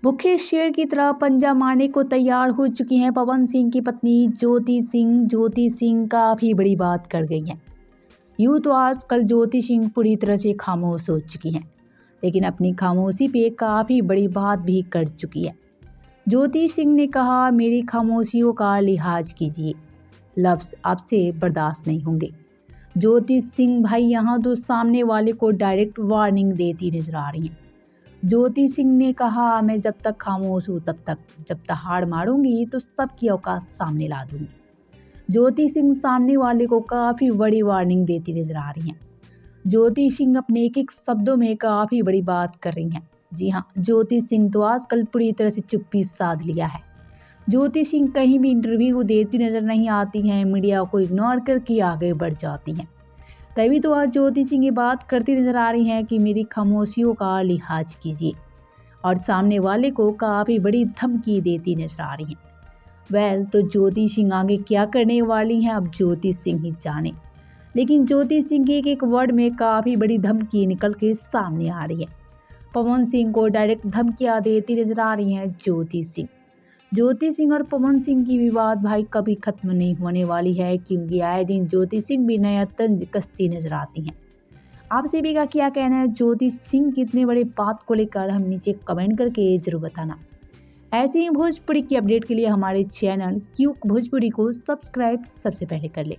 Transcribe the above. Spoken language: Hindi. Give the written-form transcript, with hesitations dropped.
भूखे शेर की तरह पंजा मारने को तैयार हो चुकी हैं पवन सिंह की पत्नी ज्योति सिंह। ज्योति सिंह काफी बड़ी बात कर गई हैं। यूं तो आजकल ज्योति सिंह पूरी तरह से खामोश हो चुकी हैं, लेकिन अपनी खामोशी पे काफी बड़ी बात भी कर चुकी है। ज्योति सिंह ने कहा, मेरी खामोशियों का लिहाज कीजिए, लफ्ज आपसे बर्दाश्त नहीं होंगे। ज्योति सिंह भाई यहाँ तो सामने वाले को डायरेक्ट वार्निंग देती नजर आ रही हैं। ज्योति सिंह ने कहा, मैं जब तक खामोश हूँ तब तक, जब दहाड़ मारूंगी तो सबकी औकात सामने ला दूंगी। ज्योति सिंह सामने वाले को काफी बड़ी वार्निंग देती नजर आ रही हैं। ज्योति सिंह अपने एक एक शब्दों में काफी बड़ी बात कर रही हैं। जी हाँ, ज्योति सिंह तो आजकल पूरी तरह से चुप्पी साध लिया है। ज्योति सिंह कहीं भी इंटरव्यू देती नजर नहीं आती हैं, मीडिया को इग्नोर करके आगे बढ़ जाती हैं। तभी तो आज ज्योति सिंह ये बात करती नजर आ रही हैं कि मेरी खामोशियों का लिहाज कीजिए, और सामने वाले को काफी बड़ी धमकी देती नजर आ रही हैं। तो ज्योति सिंह आगे क्या करने वाली हैं अब ज्योति सिंह ही जाने, लेकिन ज्योति सिंह के एक एक वर्ड में काफी बड़ी धमकी निकल के सामने आ रही है। पवन सिंह को डायरेक्ट धमकियां देती नजर आ रही हैं ज्योति सिंह। ज्योति सिंह और पवन सिंह की विवाद भाई कभी खत्म नहीं होने वाली है, क्योंकि आए दिन ज्योति सिंह भी नया तंज कसती नजर आती हैं। आप सभी का क्या कहना है ज्योति सिंह की इतने बड़े बात को लेकर, हम नीचे कमेंट करके जरूर बताना। ऐसे ही भोजपुरी की अपडेट के लिए हमारे चैनल क्यूक भोजपुरी को सब्सक्राइब सबसे पहले कर ले।